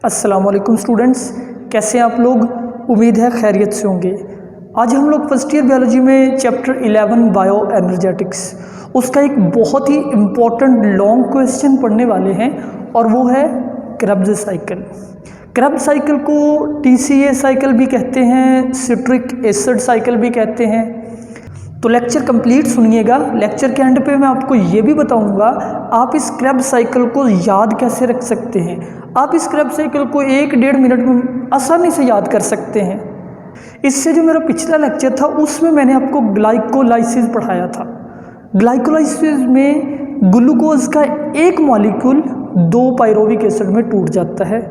अस्सलाम वालेकुम स्टूडेंट्स, कैसे हैं आप लोग। उम्मीद है खैरियत से होंगे। आज हम लोग फर्स्ट ईयर बायोलॉजी में चैप्टर 11 बायो एनर्जेटिक्स उसका एक बहुत ही इम्पॉर्टेंट लॉन्ग क्वेश्चन पढ़ने वाले हैं और वो है क्रेब्स साइकिल। क्रेब्स साइकिल को TCA साइकिल भी कहते हैं, सिट्रिक एसिड साइकिल भी कहते हैं। तो लेक्चर कंप्लीट सुनिएगा। लेक्चर के एंड पे मैं आपको ये भी बताऊंगा आप इस क्रेब्स साइकिल को याद कैसे रख सकते हैं। आप इस क्रेब्स साइकिल को 1-1.5 मिनट में आसानी से याद कर सकते हैं। इससे जो मेरा पिछला लेक्चर था उसमें मैंने आपको ग्लाइकोलाइसिस पढ़ाया था। ग्लाइकोलाइसिस में ग्लूकोज का एक मॉलिक्यूल 2 पायरोविक एसिड में टूट जाता है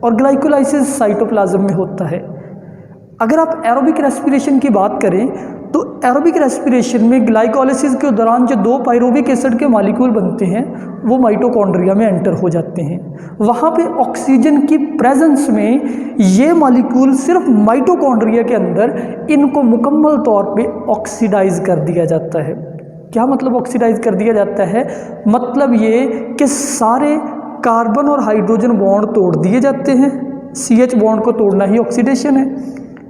और ग्लाइकोलाइसिस साइटोप्लाज्म में होता है। अगर आप एरोबिक रेस्पिरेशन की बात करें तो एरोबिक रेस्पिरेशन में ग्लाइकोलाइसिस के दौरान जो 2 पायरोविक एसिड के मॉलिक्यूल बनते हैं वो माइटोकॉन्ड्रिया में एंटर हो जाते हैं। वहाँ पे ऑक्सीजन की प्रेजेंस में ये मॉलिक्यूल सिर्फ माइटोकॉन्ड्रिया के अंदर इनको मुकम्मल तौर पे ऑक्सीडाइज कर दिया जाता है। क्या मतलब ऑक्सीडाइज कर दिया जाता है? मतलब ये कि सारे कार्बन और हाइड्रोजन बॉन्ड तोड़ दिए जाते हैं। CH बॉन्ड को तोड़ना ही ऑक्सीडेशन है,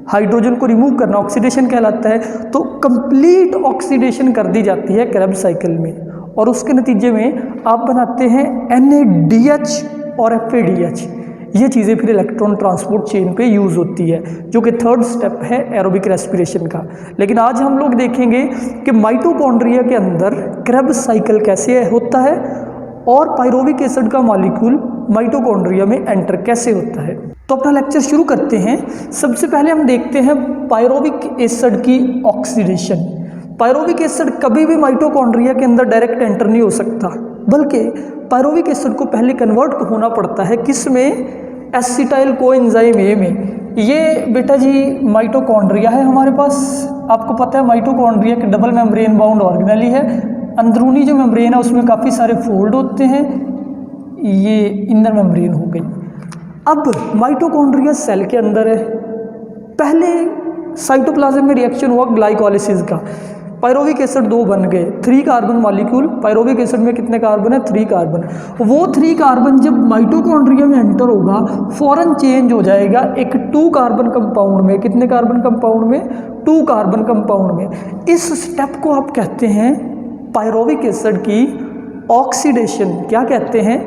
हाइड्रोजन को रिमूव करना ऑक्सीडेशन कहलाता है। तो कंप्लीट ऑक्सीडेशन कर दी जाती है क्रेब्स साइकिल में और उसके नतीजे में आप बनाते हैं NADH और FADH। ये चीज़ें फिर इलेक्ट्रॉन ट्रांसपोर्ट चेन पे यूज़ होती है, जो कि थर्ड स्टेप है एरोबिक रेस्पिरेशन का। लेकिन आज हम लोग देखेंगे कि माइटोकॉन्ड्रिया के अंदर क्रेब्स साइकिल कैसे होता है और पायरोविक एसिड का मॉलिक्यूल माइटोकॉन्ड्रिया में एंटर कैसे होता है। तो अपना लेक्चर शुरू करते हैं। सबसे पहले हम देखते हैं पायरोविक एसिड की ऑक्सीडेशन। पायरोविक एसिड कभी भी माइटोकॉन्ड्रिया के अंदर डायरेक्ट एंटर नहीं हो सकता, बल्कि पायरोविक एसिड को पहले कन्वर्ट होना पड़ता है किस में? एसिटाइल कोएंजाइम A में। ये बेटा जी माइटोकॉन्ड्रिया है हमारे पास। आपको पता है माइटोकॉन्ड्रिया के डबल मेम्ब्रेन बाउंड ऑर्गेनेल है। अंदरूनी जो मेम्ब्रेन है उसमें काफ़ी सारे फोल्ड होते हैं। ये इनर मेम्ब्रेन हो गई। अब माइटोकॉन्ड्रिया सेल के अंदर है। पहले साइटोप्लाज्म में रिएक्शन हुआ ग्लाइकोलाइसिस का, पायरोविक एसिड 2 बन गए, 3 कार्बन मॉलिक्यूल। पायरोविक एसिड में कितने कार्बन है? 3 कार्बन। वो 3 कार्बन जब माइटोकॉन्ड्रिया में एंटर होगा फौरन चेंज हो जाएगा एक 2 कार्बन कंपाउंड में। कितने कार्बन कंपाउंड में? 2 कार्बन कंपाउंड में। इस स्टेप को आप कहते हैं पायरोविक एसिड की ऑक्सीडेशन। क्या कहते हैं?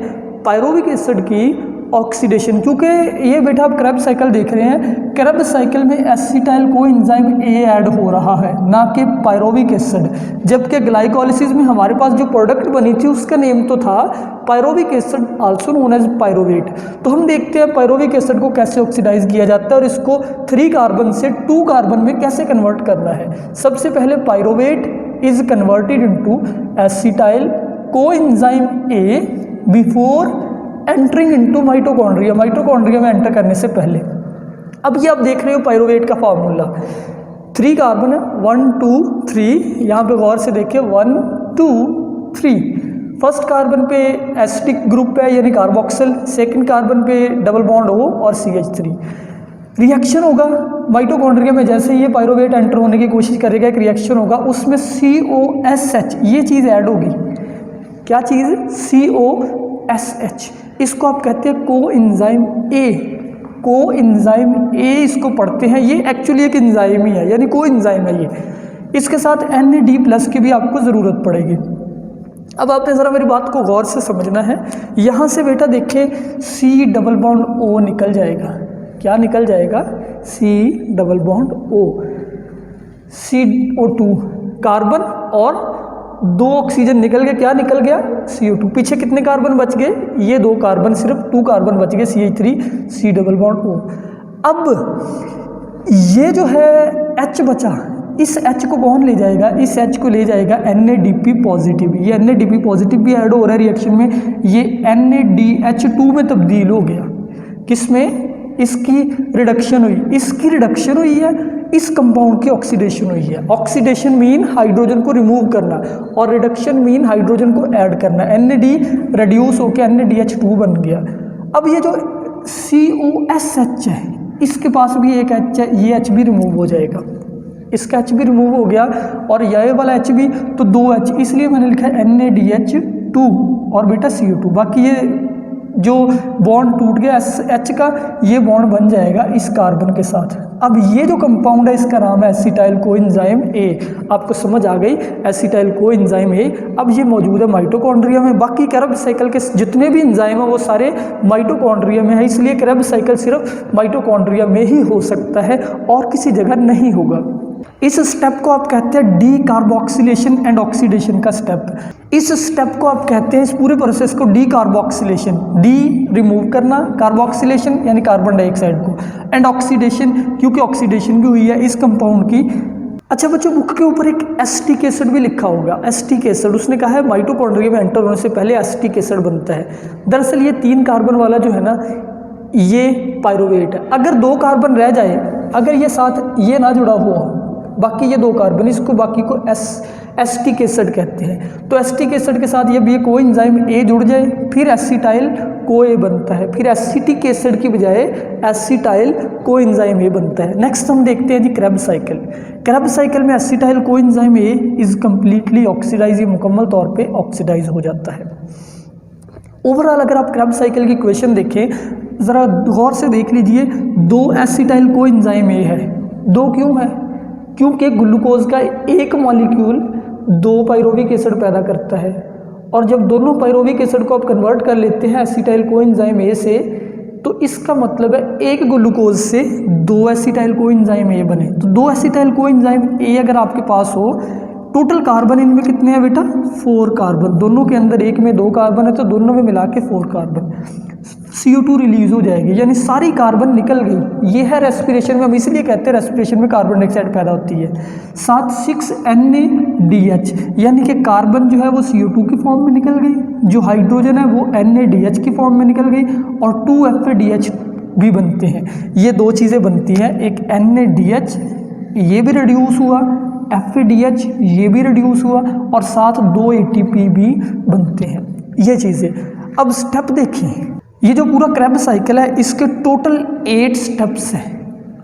पायरोविक एसिड की ऑक्सीडेशन। क्योंकि ये बेटा आप क्रेब्स साइकिल देख रहे हैं, क्रेब्स साइकिल में एसिटाइल कोएंजाइम A ऐड हो रहा है, ना कि पायरोविक एसिड। जबकि ग्लाइकोलाइसिस में हमारे पास जो प्रोडक्ट बनी थी उसका नेम तो था pyruvic acid, also known as pyruvate. तो हम देखते हैं पायरोविक एसिड को कैसे ऑक्सीडाइज किया जाता है और इसको 3 कार्बन से 2 कार्बन में कैसे कन्वर्ट करना है। सबसे पहले pyruvate is converted into acetyl coenzyme A before entering into mitochondria. Mitochondria में एंटर करने से पहले। अब ये आप देख रहे हो पायरोवेट का फार्मूला, 3 कार्बन है, 1 2 3। यहाँ पे गौर से देखिए 1 2 3। फर्स्ट कार्बन पे एसिडिक ग्रुप है यानी कार्बोक्सिल, सेकंड कार्बन पे डबल बॉन्ड O और CH3। रिएक्शन होगा माइटोकॉन्ड्रिया में। जैसे ये पायरोवेट एंटर होने की कोशिश करेगा एक रिएक्शन होगा, उसमें COSH ये चीज़ ऐड होगी। क्या चीज़? COSH। इसको आप कहते हैं कोएंजाइम A। कोएंजाइम A इसको पढ़ते हैं। ये एक्चुअली एक एंजाइम ही है, यानी कोएंजाइम है ये। इसके साथ NAD+ की भी आपको ज़रूरत पड़ेगी। अब आपने ज़रा मेरी बात को गौर से समझना है। यहाँ से बेटा देखिए C डबल बॉन्ड O निकल जाएगा। क्या निकल जाएगा? C double bond O, CO2 carbon और 2 ऑक्सीजन निकल गया। क्या निकल गया? CO2। पीछे कितने कार्बन बच गए? ये 2 कार्बन, सिर्फ 2 कार्बन बच गए, CH3 C double bond O। अब ये जो है H बचा, इस H को कौन ले जाएगा? इस H को ले जाएगा NADP पॉजिटिव। ये NADP पॉजिटिव भी ऐड हो रहा है रिएक्शन में। ये NADH2 में तब्दील हो गया। किस में? इसकी रिडक्शन हुई, इसकी रिडक्शन हुई है, इस कंपाउंड की ऑक्सीडेशन हुई है। ऑक्सीडेशन मीन हाइड्रोजन को रिमूव करना और रिडक्शन मीन हाइड्रोजन को ऐड करना। NAD रिड्यूस होकर NADH2 बन गया। अब ये जो COSH है इसके पास भी एक H है, ये H भी रिमूव हो जाएगा। इसका H भी रिमूव हो गया और ये वाला H भी, तो 2 H, इसलिए मैंने लिखा है NADH2 और बेटा CO2। बाकी ये जो बॉन्ड टूट गया H का, ये बॉन्ड बन जाएगा इस कार्बन के साथ। अब ये जो कंपाउंड है इसका नाम है एसिटाइल कोएंजाइम ए। आपको समझ आ गई, एसिटाइल कोएंजाइम ए। अब ये मौजूद है माइटोकॉन्ड्रिया में। बाकी क्रेब्स साइकिल के जितने भी एंजाइम है वो सारे माइटोकॉन्ड्रिया में है, इसलिए क्रेब्स साइकिल सिर्फ माइटोकॉन्ड्रिया में ही हो सकता है और किसी जगह नहीं होगा। इस स्टेप को आप कहते हैं डी कार्बोक्सिलेशन एंड ऑक्सीडेशन का स्टेप। इस स्टेप को आप कहते हैं, इस पूरे प्रोसेस को डी कार्बोक्सिलेशन, डी रिमूव करना, कार्बोक्सिलेशन यानी कार्बन डाइऑक्साइड को, एंड ऑक्सीडेशन क्योंकि ऑक्सीडेशन भी हुई है इस कंपाउंड की। अच्छा बच्चों, बुक के ऊपर एक एसिटिक एसिड भी लिखा होगा, एसिटिक एसिड। उसने कहा है माइटोकॉन्ड्रिया में एंटर होने से पहले एसिटिक एसिड बनता है। दरअसल ये 3 कार्बन वाला जो है ना, ये पायरुवेट है। अगर 2 कार्बन रह जाए, अगर ये साथ ये ना जुड़ा हुआ हो, बाकी ये 2 कार्बन, इसको बाकी को एसिटिक एसिड कहते हैं। तो एसिटिक एसिड के साथ ये भी कोएंजाइम ए जुड़ जाए, फिर एसिटाइल कोए बनता है, फिर एसिटिक एसिड की बजाय एसिटाइल कोएंजाइम ए बनता है। नेक्स्ट हम देखते हैं जी क्रेब्स साइकिल। क्रेब्स साइकिल में acetyl coenzyme A is completely oxidise, ये मुकम्मल तौर पे ऑक्सीडाइज हो जाता है। ओवरऑल अगर आप क्रेब्स साइकिल की इक्वेशन देखें, ज़रा गौर से देख लीजिए, 2 एसिटाइल कोएंजाइम ए है। 2 क्यों है? क्योंकि ग्लूकोज का एक मॉलिक्यूल 2 पायरुविक एसिड पैदा करता है, और जब दोनों पायरुविक एसिड को आप कन्वर्ट कर लेते हैं एसिटाइल कोएंजाइम ए से, तो इसका मतलब है एक ग्लूकोज से 2 एसिटाइल कोएंजाइम ए बने। तो 2 एसिटाइल कोएंजाइम ए अगर आपके पास हो, टोटल कार्बन इनमें कितने हैं बेटा? 4 कार्बन। दोनों के अंदर एक में 2 कार्बन है, तो दोनों में मिला के 4 कार्बन। CO2 रिलीज हो जाएगी, यानी सारी कार्बन निकल गई। ये है रेस्पिरेशन में, हम इसलिए कहते हैं रेस्पिरेशन में कार्बन डाइऑक्साइड पैदा होती है। साथ 6 NaDH, यानी कि कार्बन जो है वो CO2 की फॉर्म में निकल गई, जो हाइड्रोजन है वो NaDH की फॉर्म में निकल गई, और 2 FADH भी बनते हैं। ये 2 चीज़ें बनती हैं, एक NaDH ये भी रिड्यूस हुआ, FADH ये भी रिड्यूस हुआ, और साथ 2 ATP भी बनते हैं। ये चीज़ें। अब स्टेप देखिए, ये जो पूरा क्रेब्स साइकिल है इसके टोटल 8 स्टेप्स हैं।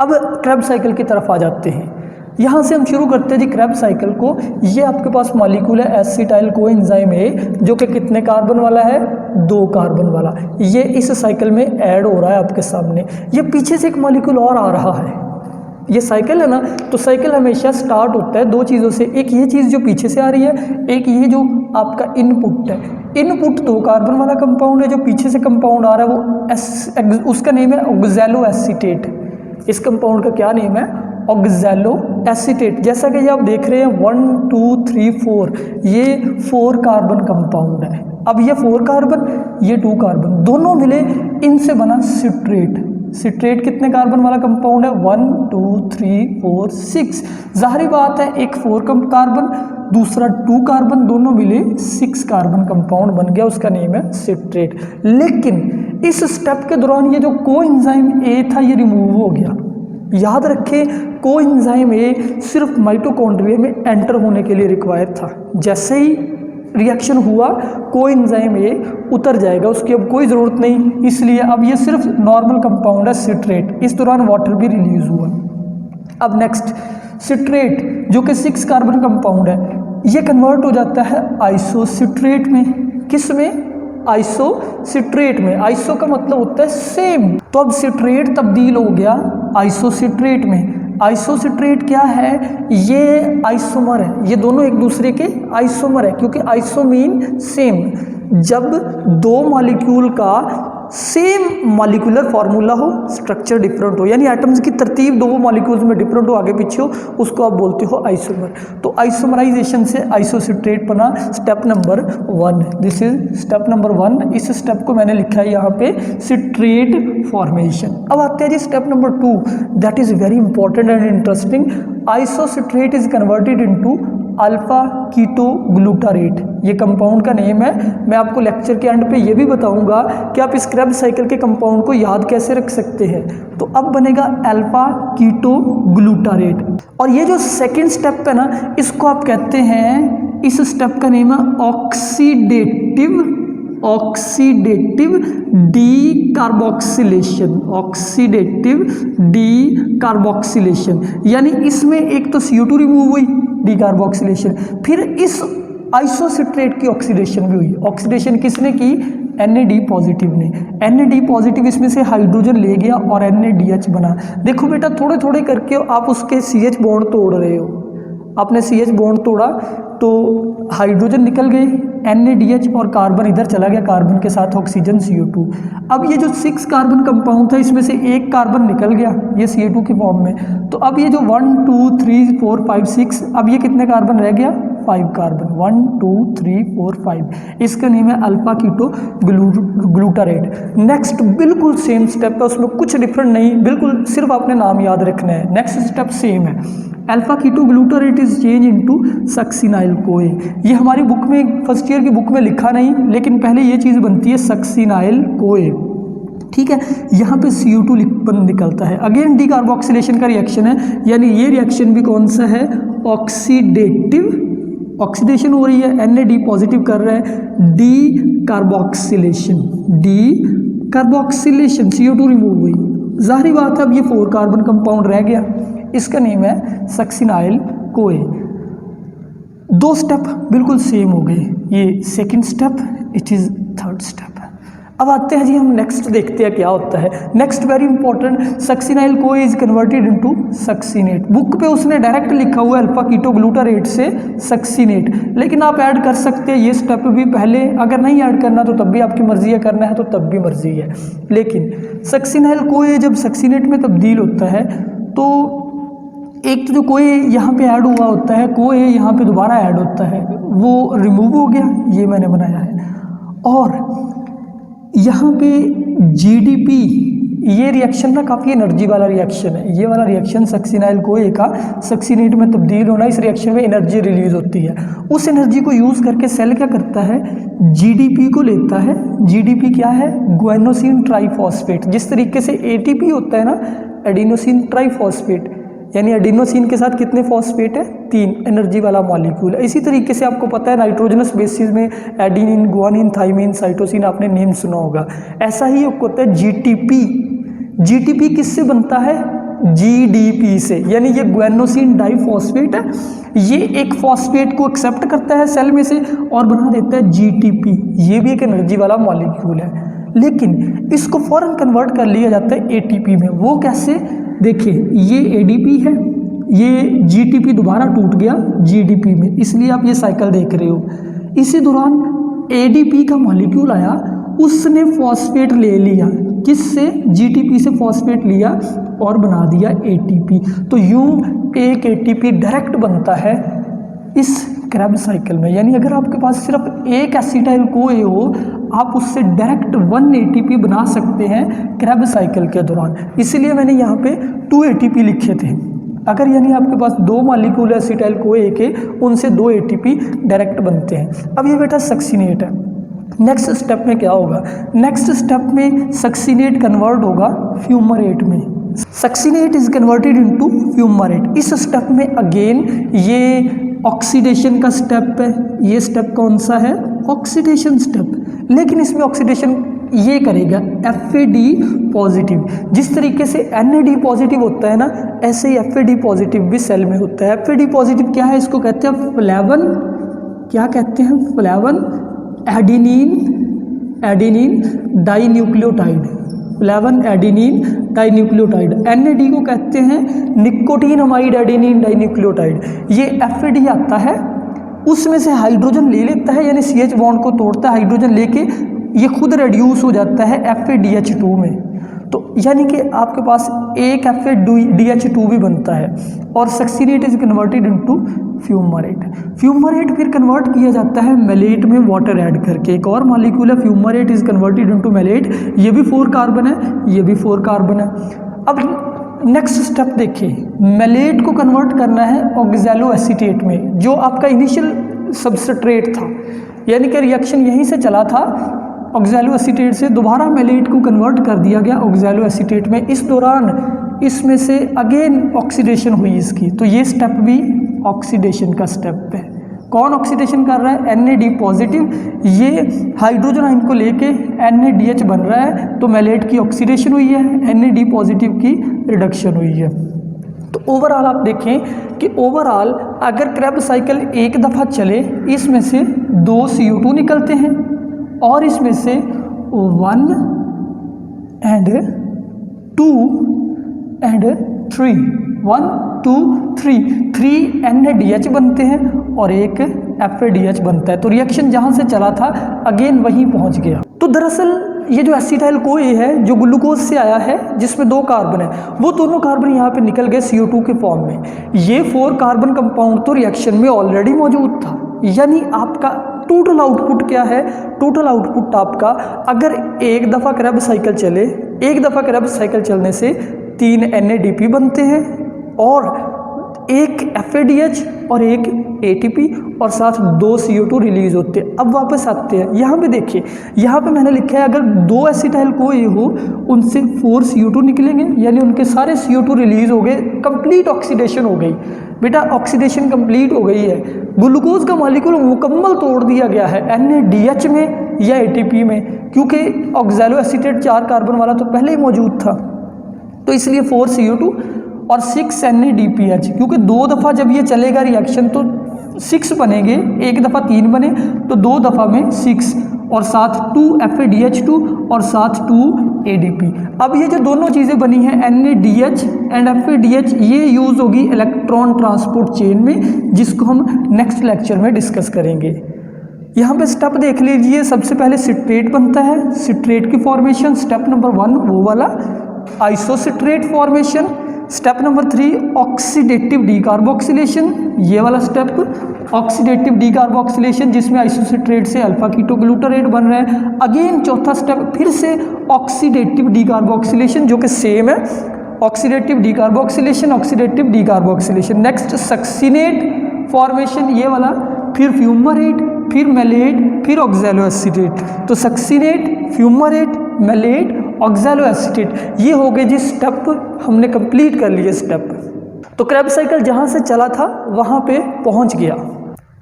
अब क्रेब्स साइकिल की तरफ आ जाते हैं। यहाँ से हम शुरू करते हैं जी क्रेब्स साइकिल को। ये आपके पास मॉलिक्यूल है एसिटाइल कोएंजाइम ए, जो कि कितने कार्बन वाला है? 2 कार्बन वाला। ये इस साइकिल में ऐड हो रहा है आपके सामने। ये पीछे से एक मॉलिक्यूल और आ रहा है। ये साइकिल है ना, तो साइकिल हमेशा स्टार्ट होता है 2 चीज़ों से। एक ये चीज़ जो पीछे से आ रही है, एक ये जो आपका इनपुट है। इनपुट 2 कार्बन वाला कंपाउंड है, जो पीछे से कंपाउंड आ रहा है वो उसका नेम है ऑक्सैलो एसीटेट। इस कंपाउंड का क्या नेम है? Oxalo acetate. जैसा कि ये आप देख रहे हैं 1 2 3 4, ये 4 कार्बन कंपाउंड है। अब ये 4 कार्बन, ये 2 कार्बन, दोनों मिले, इनसे बना सिट्रेट। सिट्रेट कितने कार्बन वाला कंपाउंड है? 1 2 3 4 6। जाहिर बात है, एक 4 कार्बन, दूसरा 2 कार्बन, दोनों मिले 6 कार्बन कंपाउंड बन गया, उसका नेम है सिट्रेट। लेकिन इस स्टेप के दौरान ये जो कोएंजाइम ए था ये रिमूव हो गया। याद रखें, कोएंजाइम ए सिर्फ माइटोकॉन्ड्रिया में एंटर होने के लिए रिक्वायर था। जैसे ही रिएक्शन हुआ, कोएंजाइम ए उतर जाएगा, उसकी अब कोई ज़रूरत नहीं, इसलिए अब ये सिर्फ नॉर्मल कंपाउंड है सिट्रेट। इस दौरान वाटर भी रिलीज हुआ। अब नेक्स्ट सिट्रेट, जो कि 6 कार्बन कंपाउंड है, ये कन्वर्ट हो जाता है आइसोसिट्रेट में। किस में? आइसोसिट्रेट में। आइसो का मतलब होता है सेम, तो अब सिट्रेट तब्दील हो गया आइसोसिट्रेट में। आइसोसिट्रेट क्या है? ये आइसोमर है, ये दोनों एक दूसरे के आइसोमर है, क्योंकि आइसो मीन सेम। जब 2 मॉलिक्यूल का सेम मॉलिक्यूलर फार्मूला हो, स्ट्रक्चर डिफरेंट हो, यानी एटम्स की तरतीब 2 मॉलिक्यूल्स में डिफरेंट हो, आगे पीछे हो, उसको आप बोलते हो आइसोमर। तो आइसोमराइजेशन से आइसोसिट्रेट बना step number 1। This is step number 1। इस स्टेप को मैंने लिखा है यहाँ पे सिट्रेट फॉर्मेशन। अब आते हैं जी step number 2, that is very important and interesting. Isocitrate is converted into alpha keto glutarate. ये कंपाउंड का नेम है। मैं आपको लेक्चर के एंड पे ये भी बताऊंगा कि आप इस क्रेब्स साइकिल के कंपाउंड को याद कैसे रख सकते हैं। तो अब बनेगा अल्फा कीटो ग्लूटारेट। और ये जो सेकंड स्टेप है ना, इसको आप कहते हैं, इस स्टेप का नेम है oxidative D carboxylation. Oxidative D carboxylation, यानी इसमें एक तो CO2 रिमूव हुई, डी कार्बोक्सिलेशन, फिर इस आइसोसिट्रेट की ऑक्सीडेशन भी हुई। ऑक्सीडेशन किसने की? NAD पॉजिटिव ने, NAD पॉजिटिव इसमें से हाइड्रोजन ले गया और NADH बना। देखो बेटा थोड़े थोड़े करके आप उसके CH बॉन्ड तोड़ रहे हो, आपने CH बॉन्ड तोड़ा तो हाइड्रोजन निकल गए, NADH और कार्बन इधर चला गया, कार्बन के साथ ऑक्सीजन CO2। अब ये जो 6 कार्बन कंपाउंड था इसमें से एक कार्बन निकल गया ये CO2 के फॉर्म में, तो अब ये जो 1 2 3 4 5 6, अब ये कितने कार्बन रह गया, 5 कार्बन, 1 2 3 4 5, इसका नेम है अल्फा कीटो ग्लूटारेट। नेक्स्ट बिल्कुल सेम स्टेप है, उसमें कुछ डिफरेंट नहीं, बिल्कुल सिर्फ आपने नाम याद रखना है। नेक्स्ट स्टेप सेम है, alpha keto glutarate is change into succinyl CoA. ये हमारी बुक में फर्स्ट ईयर की बुक में लिखा नहीं, लेकिन पहले ये चीज़ बनती है सक्सिनाइल कोए, ठीक है। यहाँ पे CO2 निकलता है, अगेन डी कार्बोक्सिलेशन का रिएक्शन है, यानी ये रिएक्शन भी कौन सा है, ऑक्सीडेटिव, ऑक्सीडेशन हो रही है, NAD पॉजिटिव कर रहा है, डी कार्बोक्सिलेशन, CO2 रिमूव हुई, जाहिर बात है अब ये 4 कार्बन कंपाउंड रह गया, इसका नेम है सक्सिनाइल कोए। 2 स्टेप बिल्कुल सेम हो गए, ये second step, it is third step. अब आते हैं जी हम नेक्स्ट देखते हैं क्या होता है। नेक्स्ट वेरी इंपॉर्टेंट, सक्सिनाइल कोए is converted into succinate. Book पे उसने डायरेक्ट लिखा हुआ है अल्फा कीटो ग्लूटारेट से सक्सीनेट, लेकिन आप ऐड कर सकते हैं ये स्टेप भी पहले, अगर नहीं ऐड करना तो तब भी आपकी मर्जी है, करना है तो तब भी मर्जी है। लेकिन सक्सिनाइल कोए जब सक्सीनेट में तब्दील होता है तो एक तो जो कोए यहाँ पे ऐड हुआ होता है, कोए यहाँ पे दोबारा ऐड होता है, वो रिमूव हो गया, ये मैंने बनाया है। और यहाँ पे GDP, ये रिएक्शन ना काफ़ी एनर्जी वाला रिएक्शन है, ये वाला रिएक्शन सक्सिनाइल कोए का सक्सीनेट में तब्दील होना, इस रिएक्शन में एनर्जी रिलीज होती है। उस एनर्जी को यूज़ करके सेल क्या करता है, GDP को लेता है। GDP क्या है, गुआनोसिन ट्राइफॉस्फेट। जिस तरीके से ATP होता है ना, एडिनोसिन ट्राइफॉस्फेट, यानी एडिनोसिन के साथ कितने फॉस्फेट है, 3, एनर्जी वाला मॉलिक्यूल है। इसी तरीके से आपको पता है नाइट्रोजनस बेसिस में एडिनिन, गुआनिन, थाइमिन, साइटोसिन, आपने नेम सुना होगा। ऐसा ही होता है GTP। GTP किससे बनता है, GDP से, यानी ये गुआनोसिन डाइफॉस्फेट है, ये एक फॉस्फेट को एक्सेप्ट करता है सेल में से और बना देता है GTP। ये भी एक एनर्जी वाला मॉलिक्यूल है, लेकिन इसको फौरन कन्वर्ट कर लिया जाता है ATP में। वो कैसे, देखिए ये ADP है, ये GTP दोबारा टूट गया GDP में, इसलिए आप ये साइकिल देख रहे हो। इसी दौरान ADP का मॉलिक्यूल आया, उसने फॉस्फेट ले लिया, किससे, GTP से फॉस्फेट लिया और बना दिया ATP। तो यूं एक ATP डायरेक्ट बनता है इस क्रैब्स साइकिल में। यानी अगर आपके पास सिर्फ एक एसिटाइल कोए हो, आप उससे डायरेक्ट 1 ATP बना सकते हैं क्रैब्स साइकिल के दौरान। इसीलिए मैंने यहाँ पे 2 ATP लिखे थे। अगर यानी आपके पास 2 मॉलिक्यूल एसिटाइल कोए के, उनसे 2 ATP डायरेक्ट बनते हैं। अब ये बेटा सक्सीनेट है। नेक्स्ट स्टेप में क्या होगा, नेक्स्ट स्टेप में सक्सीनेट कन्वर्ट होगा फ्यूमरेट में। Succinate is converted into fumarate. इस स्टेप में अगेन ये ऑक्सीडेशन का स्टेप है। ये स्टेप कौन सा है, ऑक्सीडेशन स्टेप, लेकिन इसमें ऑक्सीडेशन ये करेगा FAD पॉजिटिव। जिस तरीके से NAD पॉजिटिव होता है ना, ऐसे ही FAD पॉजिटिव भी सेल में होता है। FAD पॉजिटिव क्या है, इसको कहते हैं फ्लेवन, क्या कहते हैं, flavin adenine dinucleotide, flavin adenine dinucleotide. NAD को कहते हैं निकोटीनमाइड एडिनिन डाइन्यूक्लियोटाइड। ये FAD आता है, उसमें से हाइड्रोजन ले लेता है, यानी CH बॉन्ड को तोड़ता है, हाइड्रोजन लेके ये खुद रेड्यूस हो जाता है FADH2 में। तो यानी कि आपके पास एक FADH2 भी बनता है और succinate is converted into fumarate. Fumarate फिर कन्वर्ट किया जाता है मेलेट में वाटर ऐड करके। एक और मॉलिक्यूल है fumarate is converted into malate, ये भी 4 कार्बन है, ये भी 4 कार्बन है। अब नेक्स्ट स्टेप देखिए, मेलेट को कन्वर्ट करना है ऑक्सैलो एसीटेट में, जो आपका इनिशियल सबस्ट्रेट था, यानी कि रिएक्शन यहीं से चला था, ऑक्सैलो एसीटेट से दोबारा मेलेट को कन्वर्ट कर दिया गया ऑक्सैलो एसीटेट में। इस दौरान इसमें से अगेन ऑक्सीडेशन हुई इसकी, तो ये स्टेप भी ऑक्सीडेशन का स्टेप है। कौन ऑक्सीडेशन कर रहा है, NAD पॉजिटिव, ये हाइड्रोजन आयन को लेके NADH बन रहा है, तो मेलेट की ऑक्सीडेशन हुई है, NAD पॉजिटिव की रिडक्शन हुई है। तो ओवरऑल आप देखें कि ओवरऑल अगर क्रैब्स साइकिल एक दफ़ा चले, इसमें से 2 CO2 निकलते हैं और इसमें से 1 and 2 and 3, 1 2 3 NaDH बनते हैं और एक FADH बनता है। तो रिएक्शन जहाँ से चला था अगेन वहीं पहुँच गया। तो दरअसल ये जो एसिटाइल कोए है जो ग्लूकोज से आया है जिसमें 2 कार्बन है, वो दोनों कार्बन यहाँ पे निकल गए CO2 के फॉर्म में। ये 4 कार्बन कंपाउंड तो रिएक्शन में ऑलरेडी मौजूद था, यानी आपका टोटल आउटपुट क्या है? टोटल आउटपुट आपका अगर एक दफ़ा क्रैब साइकिल चले, एक दफ़ा क्रैब साइकिल चलने से 3 NADP बनते हैं और एक FADH और एक ATP और साथ 2 CO2 रिलीज होते हैं। अब वापस आते हैं, यहाँ पे देखिए, यहाँ पे मैंने लिखा है अगर 2 एसिटाइल कोई हो उनसे 4 CO2 निकलेंगे, यानी उनके सारे CO2 रिलीज हो गए, कंप्लीट ऑक्सीडेशन हो गई। बेटा ऑक्सीडेशन कंप्लीट हो गई है, ग्लूकोज का मॉलिक्यूल मुकम्मल तोड़ दिया गया है NADH में या ATP में, क्योंकि ऑक्सैलो एसीटेट 4 कार्बन वाला तो पहले ही मौजूद था। तो इसलिए 4 CO2 और 6 NADPH, क्योंकि 2 दफ़ा जब ये चलेगा रिएक्शन तो 6 बनेंगे, एक दफ़ा 3 बने तो 2 दफ़ा में 6 और साथ 2 FADH2 और साथ 2 ADP। अब ये जो दोनों चीज़ें बनी हैं NADH एंड FADH, ये यूज़ होगी इलेक्ट्रॉन ट्रांसपोर्ट चेन में, जिसको हम नेक्स्ट लेक्चर में डिस्कस करेंगे। यहाँ पे स्टेप देख लीजिए, सबसे पहले सिट्रेट बनता है, सिट्रेट की फॉर्मेशन स्टेप नंबर 1 वो वाला, isocitrate formation step number 3 oxidative decarboxylation, ये वाला स्टेप ऑक्सीडेटिव डीकार्बोक्सिलेशन जिसमें आइसोसिट्रेट से अल्फा कीटोग्लूटारेट बन रहे हैं। अगेन चौथा स्टेप फिर से ऑक्सीडेटिव डीकार्बोक्सिलेशन जो कि सेम है, oxidative decarboxylation, oxidative decarboxylation. Next succinate formation ये वाला, फिर फ्यूमरेट, फिर मेलेट, फिर ऑक्सैलो एसीटेट। तो succinate, fumarate, malate, oxaloacetate, ये हो गए जी स्टेप, हमने कंप्लीट कर लिए स्टेप। तो क्रैब साइकिल जहाँ से चला था वहाँ पे पहुँच गया।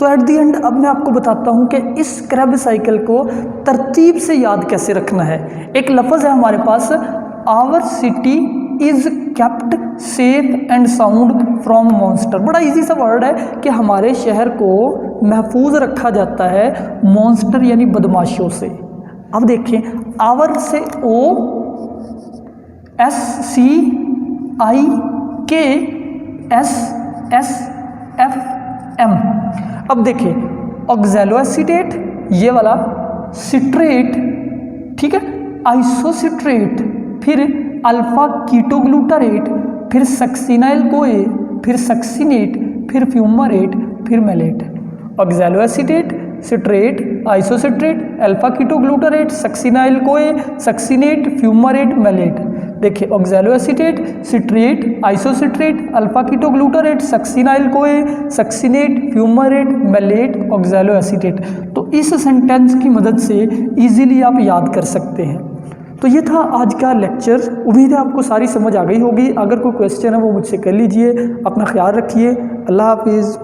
तो एट दी एंड अब मैं आपको बताता हूँ कि इस क्रैब साइकिल को तरतीब से याद कैसे रखना है। एक लफ्ज़ है हमारे पास, our city is kept safe and sound from monster. बड़ा इजी सा वर्ड है कि हमारे शहर को महफूज रखा जाता है मॉन्स्टर यानी बदमाशों से। अब देखें, आवर से OSCIKSSFM। अब देखें, ऑक्सैलो एसीटेट ये वाला, सिट्रेट, ठीक है, आइसोसिट्रेट, फिर अल्फा कीटोग्लूटारेट, फिर सक्सिनाइल कोए, फिर सक्सिनेट, फिर फ्यूमरेट, फिर malate. Oxaloacetate, citrate, isocitrate, alpha ketoglutarate, succinyl CoA, succinate, fumarate, malate. देखिए, oxaloacetate, citrate, isocitrate, alpha ketoglutarate, succinyl CoA, succinate, fumarate, malate, oxaloacetate. तो इस sentence की मदद से इजीली आप याद कर सकते हैं। तो ये था आज का लेक्चर, उम्मीद है आपको सारी समझ आ गई होगी। अगर कोई क्वेश्चन है वो मुझसे कर लीजिए। अपना ख्याल रखिए, अल्लाह हाफिज़।